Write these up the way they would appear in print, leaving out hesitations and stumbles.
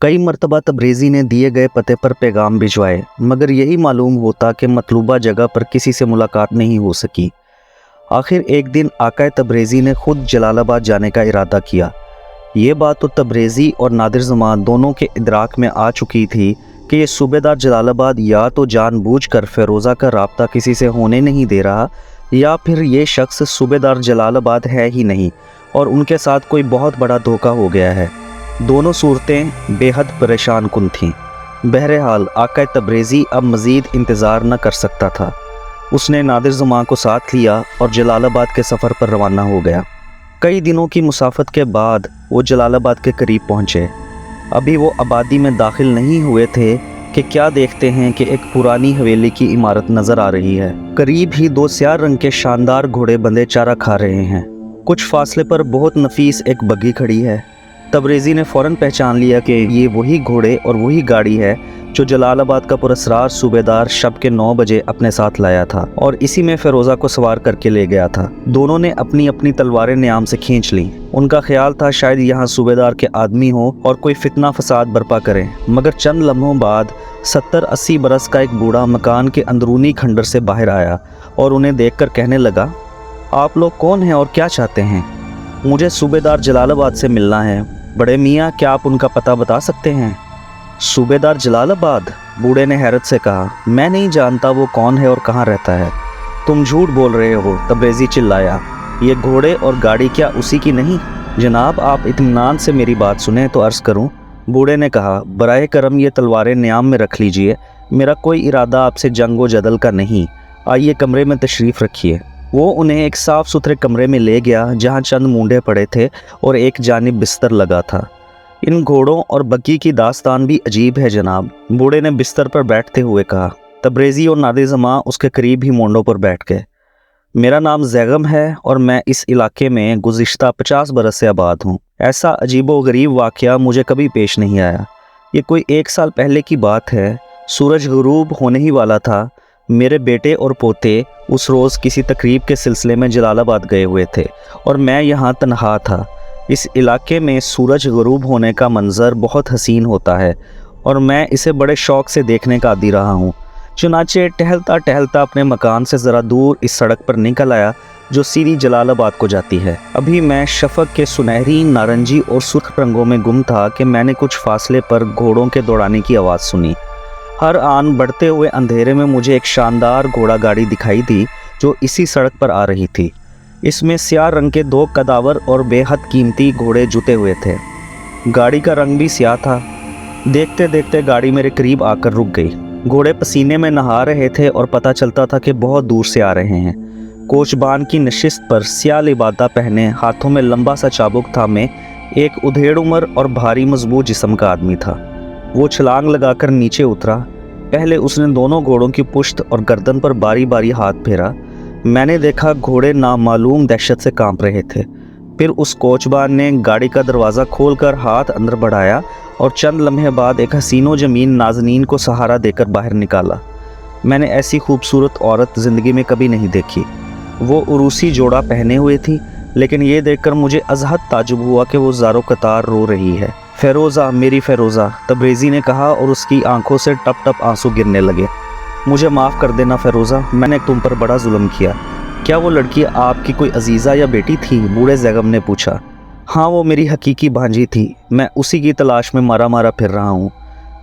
कई मरतबा तबरेज़ी ने दिए गए पते पर पैगाम भिजवाए, मगर यही मालूम होता कि मतलूबा जगह पर किसी से मुलाकात नहीं हो सकी। आखिर एक दिन आका तबरेज़ी ने खुद जलालाबाद जाने का इरादा किया। ये बात तो तबरेज़ी और नादिर ज़मान दोनों के इदराक में आ चुकी थी कि ये सूबेदार जलालाबाद या तो जानबूझकर फ़िरोज़ा का राब्ता किसी से होने नहीं दे रहा, या फिर ये शख्स सूबेदार जलालाबाद है ही नहीं और उनके साथ कोई बहुत बड़ा धोखा हो गया है। दोनों सूरतें बेहद परेशान कुन थीं। बहरहाल आका तबरेज़ी अब मज़ीद इंतज़ार न कर सकता था। उसने नादिर ज़मान को साथ लिया और जलालाबाद के सफ़र पर रवाना हो गया। कई दिनों की मुसाफत के बाद वो जलालाबाद के करीब पहुँचे। अभी वो आबादी में दाखिल नहीं हुए थे कि क्या देखते हैं कि एक पुरानी हवेली की इमारत नज़र आ रही है। करीब ही दो स्याह रंग के शानदार घोड़े बंधे चारा खा रहे हैं। कुछ फासले पर बहुत नफीस एक बग्गी खड़ी है। तबरेज़ी ने फ़ौरन पहचान लिया कि ये वही घोड़े और वही गाड़ी है जो जलालाबाद का पुरस्रार सूबेदार शब के 9 बजे अपने साथ लाया था और इसी में फ़िरोज़ा को सवार करके ले गया था। दोनों ने अपनी अपनी तलवारें न्याम से खींच लीं। उनका ख्याल था शायद यहाँ सूबेदार के आदमी हो और कोई फितना फसाद बर्पा करें, मगर चंद लम्हों बाद 70-80 बरस का एक बूढ़ा मकान के अंदरूनी खंडर से बाहर आया और उन्हें देखकर कहने लगा, आप लोग कौन हैं और क्या चाहते हैं? मुझे सूबेदार जलालाबाद से मिलना है। बड़े मियाँ, क्या आप उनका पता बता सकते हैं? सूबेदार जलालाबाद? बूढ़े ने हैरत से कहा, मैं नहीं जानता वो कौन है और कहाँ रहता है। तुम झूठ बोल रहे हो, तबरेज़ी चिल्लाया। ये घोड़े और गाड़ी क्या उसी की नहीं? जनाब, आप इत्मीनान से मेरी बात सुने तो अर्ज़ करूं। बूढ़े ने कहा, बराए करम ये तलवारें न्याम में रख लीजिए। मेरा कोई इरादा आपसे जंग व जदल का नहीं। आइए कमरे में तशरीफ़ रखिए। वो उन्हें एक साफ़ सुथरे कमरे में ले गया जहाँ चंद मूंढे पड़े थे और एक जानिब बिस्तर लगा था। इन घोड़ों और बग्गी की दास्तान भी अजीब है जनाब, बूढ़े ने बिस्तर पर बैठते हुए कहा। तबरेज़ी और नादिर ज़मान उसके करीब ही मोंडों पर बैठ गए। मेरा नाम ज़ैगम है और मैं इस इलाके में गुज़िश्ता 50 बरस से आबाद हूँ। ऐसा अजीबो गरीब वाक़या मुझे कभी पेश नहीं आया। ये कोई 1 साल पहले की बात है। सूरज गुरूब होने ही वाला था। मेरे बेटे और पोते उस रोज़ किसी तकरीब के सिलसिले में जलालाबाद गए हुए थे और मैं यहाँ तन्हा था। इस इलाके में सूरज गुरूब होने का मंज़र बहुत हसीन होता है और मैं इसे बड़े शौक़ से देखने का आदी रहा हूँ। चुनाचे टहलता टहलता अपने मकान से ज़रा दूर इस सड़क पर निकल आया जो सीधी जलालाबाद को जाती है। अभी मैं शफ़क़ के सुनहरी, नारंगी और सुर्ख रंगों में गुम था कि मैंने कुछ फासले पर घोड़ों के दौड़ाने की आवाज़ सुनी। हर आन बढ़ते हुए अंधेरे में मुझे एक शानदार घोड़ा गाड़ी दिखाई दी जो इसी सड़क पर आ रही थी। इसमें स्याह रंग के 2 कदावर और बेहद कीमती घोड़े जुते हुए थे। गाड़ी का रंग भी स्याह था। देखते देखते गाड़ी मेरे करीब आकर रुक गई। घोड़े पसीने में नहा रहे थे और पता चलता था कि बहुत दूर से आ रहे हैं। कोचबान की नशिस्त पर स्याह लिबादा पहने, हाथों में लंबा सा चाबुक थामे एक उधेड़ उम्र और भारी मजबूत जिस्म का आदमी था। वो छलांग लगाकर नीचे उतरा। पहले उसने दोनों घोड़ों की पुश्त और गर्दन पर बारी बारी हाथ फेरा। मैंने देखा घोड़े नामालूम दहशत से कांप रहे थे। फिर उस कोचबान ने गाड़ी का दरवाज़ा खोलकर हाथ अंदर बढ़ाया और चंद लम्हे बाद एक हसीनो जमीन नाज़नीन को सहारा देकर बाहर निकाला। मैंने ऐसी खूबसूरत औरत ज़िंदगी में कभी नहीं देखी। वो उरूसी जोड़ा पहने हुए थी, लेकिन ये देखकर मुझे अज़हद ताजुब हुआ कि वो ज़ारो कतार रो रही है। फ़िरोज़ा, मेरी फ़िरोज़ा, तबरेज़ी ने कहा और उसकी आंखों से टप टप आंसू गिरने लगे। मुझे माफ़ कर देना फ़िरोज़ा, मैंने तुम पर बड़ा जुल्म किया। क्या वो लड़की आपकी कोई अजीज़ा या बेटी थी? बूढ़े ज़ैगम ने पूछा। हाँ, वो मेरी हकीकी भांजी थी। मैं उसी की तलाश में मारा मारा फिर रहा हूँ।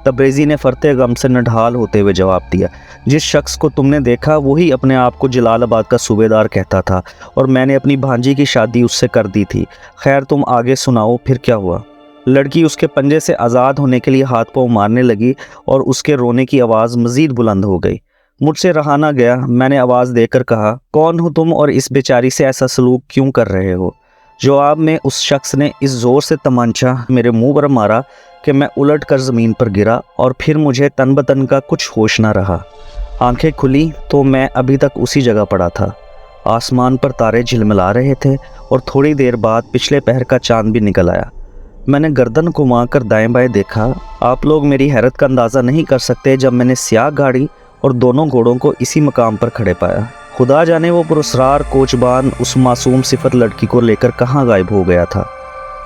तबरेज़ी ने फरते गम से नढाल होते हुए जवाब दिया। जिस शख्स को तुमने देखा वही अपने आप को जलालाबाद का सूबेदार कहता था और मैंने अपनी भांजी की शादी उससे कर दी थी। खैर, तुम आगे सुनाओ, फिर क्या हुआ? लड़की उसके पंजे से आज़ाद होने के लिए हाथ पाँव मारने लगी और उसके रोने की आवाज़ मज़ीद बुलंद हो गई। मुझसे रहा ना गया। मैंने आवाज़ देकर कहा, कौन हो तुम और इस बेचारी से ऐसा सलूक क्यों कर रहे हो? जवाब में उस शख्स ने इस ज़ोर से तमंचा मेरे मुंह पर मारा कि मैं उलट कर ज़मीन पर गिरा और फिर मुझे तन बतन का कुछ होश ना रहा। आंखें खुली तो मैं अभी तक उसी जगह पड़ा था। आसमान पर तारे झिलमिला रहे थे और थोड़ी देर बाद पिछले पहर का चांद भी निकल आया। मैंने गर्दन घुमाकर दाएं बाएं देखा। आप लोग मेरी हैरत का अंदाज़ा नहीं कर सकते जब मैंने स्याह गाड़ी और दोनों घोड़ों को इसी मकाम पर खड़े पाया। खुदा जाने वो पुरस्रार कोचबान उस मासूम सिफत लड़की को लेकर कहाँ गायब हो गया था।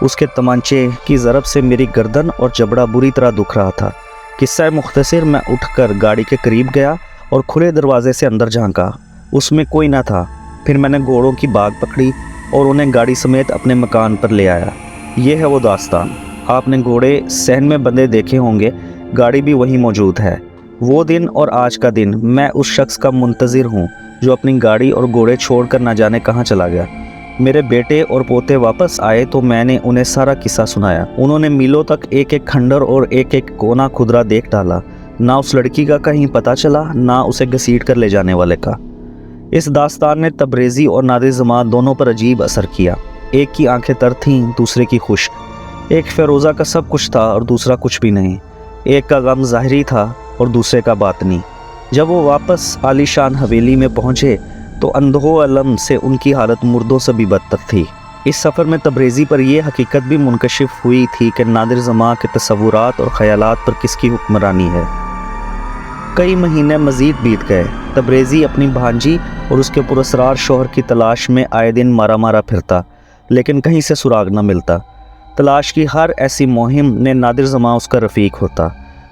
اس کے تمانچے کی ضرب سے میری گردن اور جبڑا بری طرح دکھ رہا تھا۔ قصہ مختصر، میں اٹھ کر گاڑی کے قریب گیا اور کھلے دروازے سے اندر جھانکا۔ اس میں کوئی نہ تھا۔ پھر میں نے گھوڑوں کی باگ پکڑی اور انہیں گاڑی سمیت اپنے مکان پر لے آیا۔ یہ ہے وہ داستان۔ آپ نے گھوڑے صحن میں بندھے دیکھے ہوں گے، گاڑی بھی وہیں موجود ہے۔ وہ دن اور آج کا دن میں اس شخص کا منتظر ہوں جو اپنی گاڑی اور گھوڑے چھوڑ کر نہ جانے کہاں چلا گیا۔ میرے بیٹے اور پوتے واپس آئے تو میں نے انہیں سارا قصہ سنایا۔ انہوں نے میلوں تک ایک ایک کھنڈر اور ایک ایک کونا کھدرا دیکھ ڈالا۔ نہ اس لڑکی کا کہیں پتہ چلا، نہ اسے گھسیٹ کر لے جانے والے کا۔ اس داستان نے تبریزی اور نادر جماعت دونوں پر عجیب اثر کیا۔ ایک کی آنکھیں تر تھیں، دوسرے کی خشک۔ ایک فیروزہ کا سب کچھ تھا اور دوسرا کچھ بھی نہیں۔ ایک کا غم ظاہری تھا اور دوسرے کا باطنی۔ جب وہ واپس عالی شان حویلی میں پہنچے تو اندھو علم سے ان کی حالت مردوں سے بھی بدتر تھی۔ اس سفر میں تبریزی پر یہ حقیقت بھی منکشف ہوئی تھی کہ نادر جماعت کے تصورات اور خیالات پر کس کی حکمرانی ہے۔ کئی مہینے مزید بیت گئے۔ تبریزی اپنی بھانجی اور اس کے پراسرار شوہر کی تلاش میں آئے دن مارا مارا پھرتا، لیکن کہیں سے سراغ نہ ملتا۔ تلاش کی ہر ایسی مہم نے نادر جماعت اس کا رفیق ہوتا۔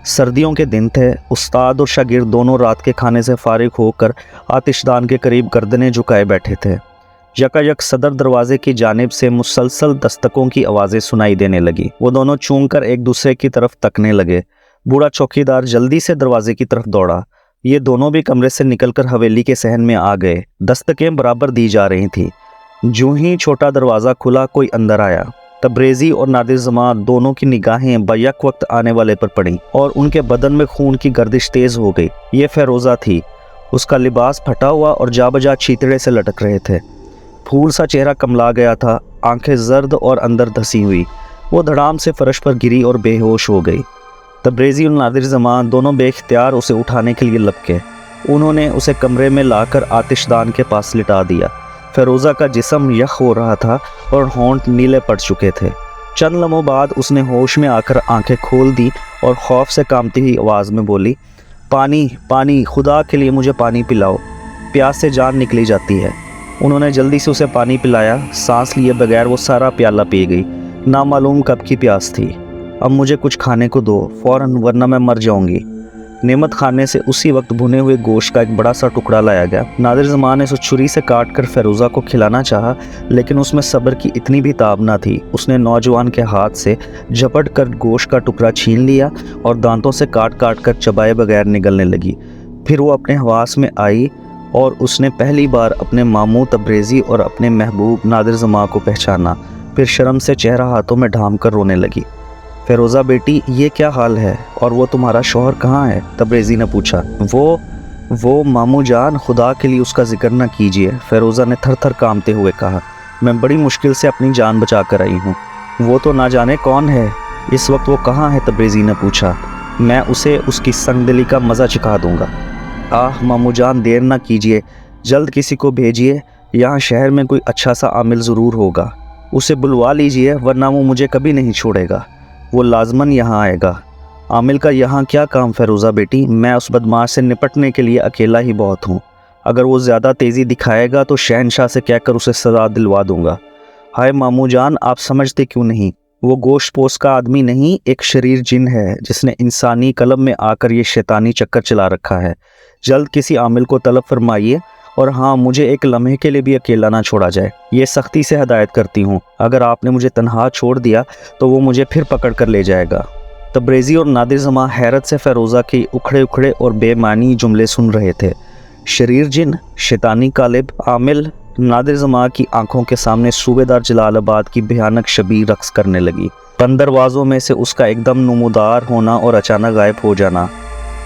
سردیوں کے دن تھے۔ استاد اور شاگرد دونوں رات کے کھانے سے فارغ ہو کر آتش دان کے قریب گردنیں جھکائے بیٹھے تھے۔ یکایک صدر دروازے کی جانب سے مسلسل دستکوں کی آوازیں سنائی دینے لگی۔ وہ دونوں چونک کر ایک دوسرے کی طرف تکنے لگے۔ بوڑھا چوکیدار جلدی سے دروازے کی طرف دوڑا۔ یہ دونوں بھی کمرے سے نکل کر حویلی کے صحن میں آ گئے۔ دستکیں برابر دی جا رہی تھیں۔ جوں ہی چھوٹا دروازہ کھلا، کوئی اندر آیا۔ تبریزی اور نادر جماعت دونوں کی نگاہیں بیک وقت آنے والے پر پڑیں اور ان کے بدن میں خون کی گردش تیز ہو گئی۔ یہ فیروزہ تھی۔ اس کا لباس پھٹا ہوا اور جا بجا چیتڑے سے لٹک رہے تھے۔ پھول سا چہرہ کملا گیا تھا، آنکھیں زرد اور اندر دھسی ہوئی۔ وہ دھڑام سے فرش پر گری اور بے ہوش ہو گئی۔ تبریزی اور نادر جماعت دونوں بے اختیار اسے اٹھانے کے لیے لپکے۔ انہوں نے اسے کمرے میں لا کر آتش دان کے پاس لٹا دیا۔ فیروزہ کا جسم یخ ہو رہا تھا اور ہونٹ نیلے پڑ چکے تھے۔ چند لمحوں بعد اس نے ہوش میں آ کر آنکھیں کھول دی اور خوف سے کانپتی ہوئی آواز میں بولی، پانی پانی، خدا کے لیے مجھے پانی پلاؤ، پیاس سے جان نکلی جاتی ہے۔ انہوں نے جلدی سے اسے پانی پلایا۔ سانس لیے بغیر وہ سارا پیالہ پی گئی۔ نامعلوم کب کی پیاس تھی۔ اب مجھے کچھ کھانے کو دو فوراً، ورنہ میں مر جاؤں گی۔ نعمت خانے سے اسی وقت بھنے ہوئے گوشت کا ایک بڑا سا ٹکڑا لایا گیا۔ نادر جماعت نے اسے چھری سے کاٹ کر فیروزہ کو کھلانا چاہا، لیکن اس میں صبر کی اتنی بھی تاب نہ تھی۔ اس نے نوجوان کے ہاتھ سے جھپٹ کر گوشت کا ٹکڑا چھین لیا اور دانتوں سے کاٹ کاٹ کر چبائے بغیر نگلنے لگی۔ پھر وہ اپنے حواس میں آئی اور اس نے پہلی بار اپنے ماموں تبریزی اور اپنے محبوب نادر جماعت کو پہچانا۔ پھر شرم سے چہرہ ہاتھوں میں ڈھانپ کر رونے لگی۔ فیروزہ بیٹی، یہ کیا حال ہے اور وہ تمہارا شوہر کہاں ہے؟ تبریزی نے پوچھا۔ وہ ماموں جان، خدا کے لیے اس کا ذکر نہ کیجیے، فیروزہ نے تھر تھر کانپتے ہوئے کہا۔ میں بڑی مشکل سے اپنی جان بچا کر آئی ہوں۔ وہ تو نہ جانے کون ہے، اس وقت وہ کہاں ہے؟ تبریزی نے پوچھا۔ میں اسے اس کی سنگ دلی کا مزہ چکھا دوں گا۔ ماموں جان، دیر نہ کیجیے، جلد کسی کو بھیجیے، یہاں شہر میں کوئی اچھا سا عامل ضرور ہوگا، اسے بلوا لیجیے، ورنہ وہ مجھے کبھی نہیں چھوڑے گا، وہ لازماً یہاں آئے گا۔ عامل کا یہاں کیا کام فیروزہ بیٹی؟ میں اس بدماش سے نپٹنے کے لیے اکیلا ہی بہت ہوں۔ اگر وہ زیادہ تیزی دکھائے گا تو شہنشاہ سے کہہ کر اسے سزا دلوا دوں گا۔ ہائے ماموں جان، آپ سمجھتے کیوں نہیں؟ وہ گوشت پوش کا آدمی نہیں، ایک شریر جن ہے جس نے انسانی قلب میں آ کر یہ شیطانی چکر چلا رکھا ہے۔ جلد کسی عامل کو طلب فرمائیے، اور ہاں، مجھے ایک لمحے کے لیے بھی اکیلا نہ چھوڑا جائے، یہ سختی سے ہدایت کرتی ہوں۔ اگر آپ نے مجھے تنہا چھوڑ دیا تو وہ مجھے پھر پکڑ کر لے جائے گا۔ تبریزی اور نادر جماعت حیرت سے فیروزہ کی اکھڑے اکھڑے اور بے معنی جملے سن رہے تھے۔ شریر جن، شیطانی قالب، عامل۔ نادر جماعت کی آنکھوں کے سامنے صوبے دار جلال آباد کی بھیانک شبیہ رقص کرنے لگی۔ بند دروازوں میں سے اس کا ایک دم نمودار ہونا اور اچانک غائب ہو جانا،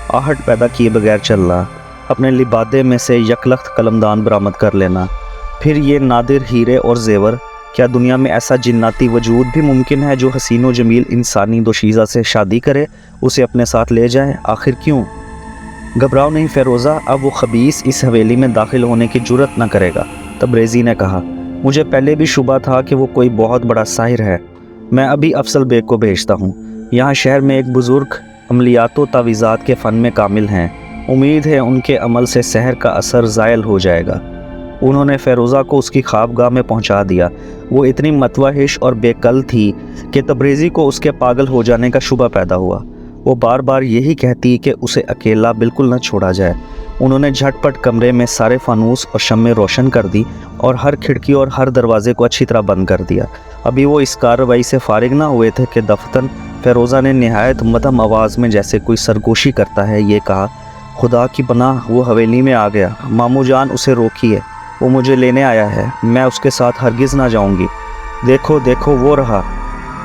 آہٹ پیدا کیے بغیر چلنا، اپنے لبادے میں سے یکلخت قلمدان برآمد کر لینا، پھر یہ نادر ہیرے اور زیور۔ کیا دنیا میں ایسا جناتی وجود بھی ممکن ہے جو حسین و جمیل انسانی دوشیزہ سے شادی کرے، اسے اپنے ساتھ لے جائے؟ آخر کیوں؟ گھبراؤ نہیں فیروزہ، اب وہ خبیث اس حویلی میں داخل ہونے کی جرت نہ کرے گا، تبریزی نے کہا۔ مجھے پہلے بھی شبہ تھا کہ وہ کوئی بہت بڑا ساحر ہے۔ میں ابھی افضل بیگ کو بھیجتا ہوں۔ یہاں شہر میں ایک بزرگ عملیات و تعویذات کے فن میں کامل ہیں، امید ہے ان کے عمل سے سحر کا اثر زائل ہو جائے گا۔ उन्होंने फ़ेरोज़ा को उसकी ख्वाबगाह में पहुंचा दिया। वो इतनी मतवाहिश और बेकल थी कि तब्रेज़ी को उसके पागल हो जाने का शुबा पैदा हुआ। वो बार बार यही कहती कि उसे अकेला बिल्कुल न छोड़ा जाए। उन्होंने झटपट कमरे में सारे फानूस और शम्में रोशन कर दी और हर खिड़की और हर दरवाजे को अच्छी तरह बंद कर दिया। अभी वो इस कार्रवाई से फारिग ना हुए थे कि दफ्तन फ़ेरोज़ा ने नहायत मदहम आवाज़ में, जैसे कोई सरगोशी करता है, ये कहा, खुदा की पनाह, वो हवेली में आ गया। मामू जान, उसे रोकिए, वो मुझे लेने आया है। मैं उसके साथ हरगिज़ ना जाऊंगी। देखो देखो, वो रहा।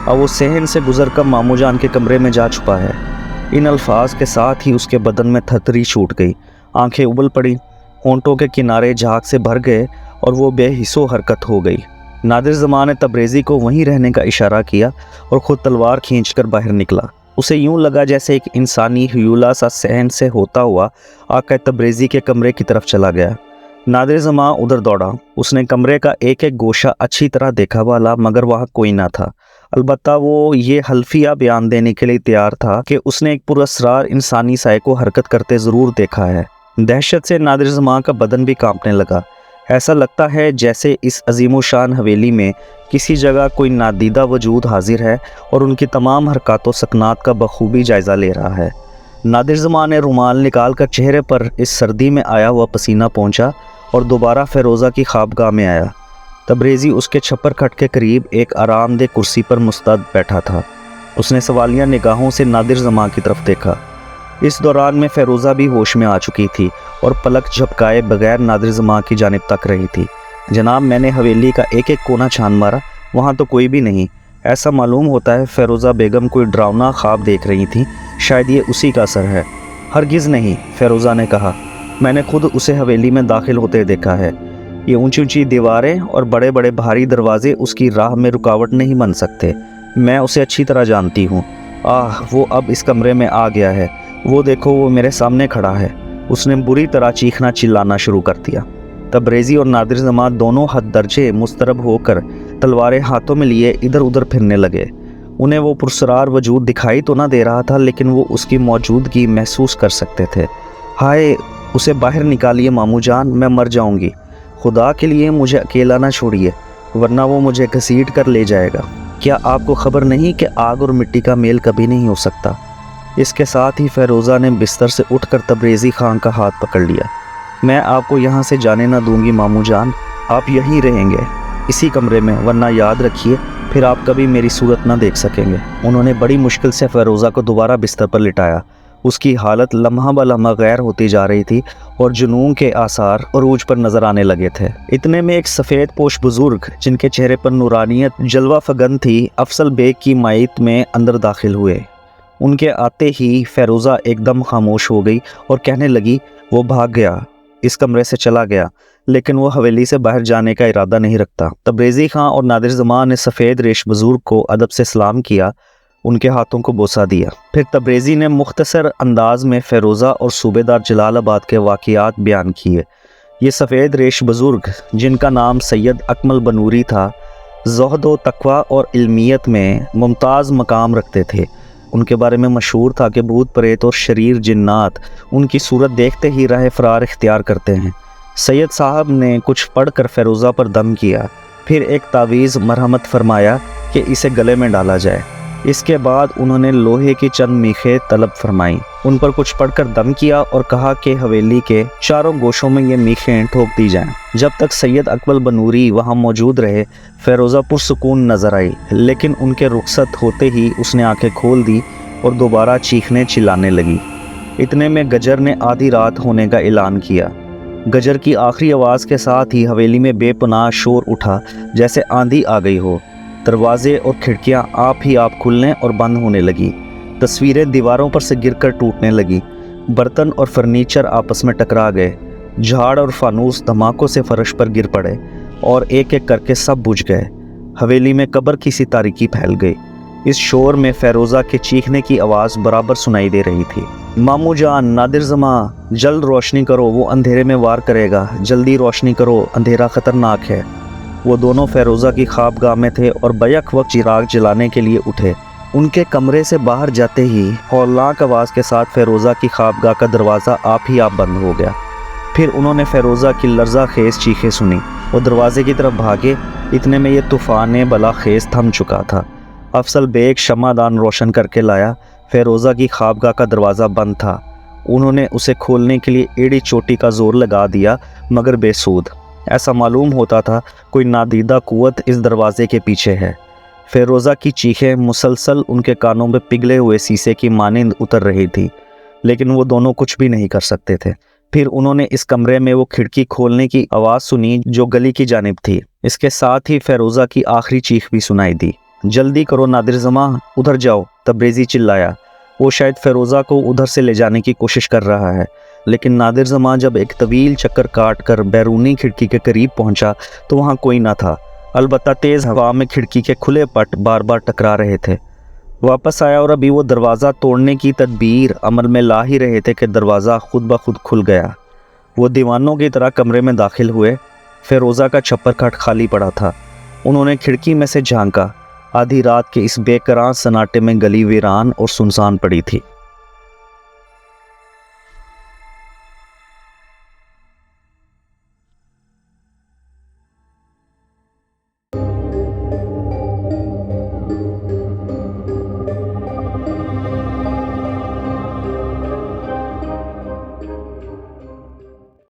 अब वो सहन से गुजर कर मामू जान के कमरे में जा छुपा है। इन अल्फाज के साथ ही उसके बदन में थरथरी छूट गई, आंखें उबल पड़ी, होंठों के किनारे झाग से भर गए और वो बेहिस्सो हरकत हो गई। नादिर ज़मान ने तब्रेज़ी को वहीं रहने का इशारा किया और ख़ुद तलवार खींचकर बाहर निकला। उसे यूं लगा जैसे एक इंसानी ह्यूला सा सहन से होता हुआ आका तब्रेज़ी के कमरे की तरफ चला गया। नादिर ज़मान उधर दौड़ा। उसने कमरे का एक एक गोशा अच्छी तरह देखा वाला, मगर वहाँ कोई ना था। अलबत्ता वो ये हल्फिया बयान देने के लिए तैयार था कि उसने एक पुरअसरार इंसानी साए को हरकत करते ज़रूर देखा है। दहशत से नादिर ज़मान का बदन भी कांपने लगा। ऐसा लगता है जैसे इस अजीमुशान हवेली में किसी जगह कोई नादीदा वजूद हाजिर है और उनकी तमाम हरकतों सकनात का बखूबी जायज़ा ले रहा है। नादिर ज़मान ने रुमाल निकाल कर चेहरे पर इस सर्दी में आया हुआ पसीना पोंछा और दोबारा फ़ेरोज़ा की ख्वाबगाह में आया। तब्रेज़ी उसके छप्पर खट के करीब एक आरामदेह कुर्सी पर मुस्तद बैठा था। उसने सवालिया निगाहों से नादिर ज़मान की तरफ देखा। इस दौरान में फ़ेरोज़ा भी होश में आ चुकी थी और पलक झपकाए बगैर नादिर ज़मान की जानिब तक रही थी। जनाब, मैंने हवेली का एक एक कोना छान मारा, वहाँ तो कोई भी नहीं। ऐसा मालूम होता है फ़ेरोज़ा बेगम कोई डरावना ख्वाब देख रही थी, शायद ये उसी का असर है। हरगिज़ नहीं, फ़ेरोज़ा ने कहा, मैंने खुद उसे हवेली में दाखिल होते देखा है। ये ऊंची ऊंची दीवारें और बड़े बड़े भारी दरवाजे उसकी राह में रुकावट नहीं बन सकते। मैं उसे अच्छी तरह जानती हूँ। वो अब इस कमरे में आ गया है। वो देखो, वो मेरे सामने खड़ा है। उसने बुरी तरह चीखना चिल्लाना शुरू कर दिया। तब्रेज़ी और नादिर ज़मान दोनों हद दर्जे मुस्तरब होकर तलवारें हाथों में लिए इधर उधर फिरने लगे। उन्हें वो पुरसरार वजूद दिखाई तो ना दे रहा था, लेकिन वो उसकी मौजूदगी महसूस कर सकते थे। हाय, उसे बाहर निकालिए मामू जान, मैं मर जाऊंगी। खुदा के लिए मुझे अकेला ना छोड़िए, वरना वो मुझे घसीट कर ले जाएगा। क्या आपको खबर नहीं कि आग और मिट्टी का मेल कभी नहीं हो सकता? इसके साथ ही फ़ेरोज़ा ने बिस्तर से उठकर तब्रेज़ी खान का हाथ पकड़ लिया। मैं आपको यहाँ से जाने ना दूंगी मामू जान, आप यहीं रहेंगे इसी कमरे में, वरना याद रखिए फिर आप कभी मेरी सूरत ना देख सकेंगे। उन्होंने बड़ी मुश्किल से फ़ेरोज़ा को दोबारा बिस्तर पर लिटाया। उसकी हालत लम्हा ब लम्हा गैर होती जा रही थी और जुनून के आसार अरूज पर नज़र आने लगे थे। इतने में एक सफ़ेद पोश बुज़ुर्ग, जिनके चेहरे पर नूरानियत जलवा फगन थी, अफसल बेग की माइत में अंदर दाखिल हुए। उनके आते ही फ़ेरोज़ा एकदम खामोश हो गई और कहने लगी, वो भाग गया, इस कमरे से चला गया, लेकिन वो हवेली से बाहर जाने का इरादा नहीं रखता। तब्रेज़ी खां और नादिर ज़मान ने सफ़ेद रेश बुज़ुर्ग को अदब से सलाम किया, उनके हाथों को बोसा दिया। फिर तब्रेज़ी ने मुख्तसर अंदाज में फ़ेरोज़ा और सूबेदार जलालाबाद के वाक़ियात बयान किए। ये सफ़ेद रेश बुज़ुर्ग, जिनका नाम सैयद अकमल बनूरी था, ज़ुहद व तक़वा और इल्मियत में मुमताज़ मकाम रखते थे। उनके बारे में मशहूर था कि भूत प्रेत और शरीर जिन्नात उनकी सूरत देखते ही राह फ़रार इख्तियार करते हैं। सैयद साहब ने कुछ पढ़कर फ़ेरोज़ा पर दम किया, फिर एक तावीज़ मरहमत फरमाया कि इसे गले में डाला जाए। इसके बाद उन्होंने लोहे की चंद मीखें तलब फरमाई, उन पर कुछ पढ़कर दम किया और कहा कि हवेली के चारों गोशों में ये मीखें ठोक दी जाएं। जब तक सैयद अकमल बनूरी वहाँ मौजूद रहे, फ़ेरोज़ा पुरसुकून नज़र आई, लेकिन उनके रुखसत होते ही उसने आंखें खोल दी और दोबारा चीखने चिल्लाने लगी। इतने में गजर ने आधी रात होने का ऐलान किया। गजर की आखिरी आवाज़ के साथ ही हवेली में बेपनाह शोर उठा, जैसे आंधी आ गई हो। दरवाजे और खिड़कियां आप ही आप खुलने और बंद होने लगी। तस्वीरें दीवारों पर से गिरकर टूटने लगी। बर्तन और फर्नीचर आपस में टकरा गए। झाड़ और फानूस धमाकों से फर्श पर गिर पड़े और एक एक करके सब बुझ गए। हवेली में कब्र की सी तारीकी फैल गई। इस शोर में फ़ेरोज़ा के चीखने की आवाज़ बराबर सुनाई दे रही थी। मामू जान, नादिर ज़मान, जल्द रोशनी करो, वो अंधेरे में वार करेगा, जल्दी रोशनी करो, अंधेरा ख़तरनाक है। वो दोनों फ़ेरोज़ा की ख्वाबगाह में थे और बैक वक्त चिराग जलाने के लिए उठे। उनके कमरे से बाहर जाते ही हौलनाक आवाज़ के साथ फ़ेरोज़ा की ख्वाबगाह का दरवाज़ा आप ही आप बंद हो गया। پھر انہوں نے فیروزہ کی لرزہ خیز چیخیں سنی۔ وہ دروازے کی طرف بھاگے، اتنے میں یہ طوفان بلا خیز تھم چکا تھا۔ افضل بیگ شمع دان روشن کر کے لایا۔ فیروزہ کی خوابگاہ کا دروازہ بند تھا۔ انہوں نے اسے کھولنے کے لیے ایڑی چوٹی کا زور لگا دیا مگر بے سود۔ ایسا معلوم ہوتا تھا کوئی نادیدہ قوت اس دروازے کے پیچھے ہے۔ فیروزہ کی چیخیں مسلسل ان کے کانوں میں پگھلے ہوئے سیسے کی مانند اتر رہی تھی، لیکن وہ دونوں کچھ بھی نہیں کر سکتے تھے۔ پھر انہوں نے اس کمرے میں وہ کھڑکی کھولنے کی آواز سنی جو گلی کی جانب تھی۔ اس کے ساتھ ہی فیروزہ کی آخری چیخ بھی سنائی دی۔ جلدی کرو نادر زماں، ادھر جاؤ، تبریزی چلایا۔ وہ شاید فیروزہ کو ادھر سے لے جانے کی کوشش کر رہا ہے، لیکن نادر زماں جب ایک طویل چکر کاٹ کر بیرونی کھڑکی کے قریب پہنچا تو وہاں کوئی نہ تھا، البتہ تیز ہوا میں کھڑکی کے کھلے پٹ بار بار ٹکرا رہے تھے۔ واپس آیا اور ابھی وہ دروازہ توڑنے کی تدبیر عمل میں لا ہی رہے تھے کہ دروازہ خود بخود کھل گیا۔ وہ دیوانوں کی طرح کمرے میں داخل ہوئے۔ فیروزہ کا چھپر کھٹ خالی پڑا تھا۔ انہوں نے کھڑکی میں سے جھانکا۔ آدھی رات کے اس بے قرار سناٹے میں گلی ویران اور سنسان پڑی تھی۔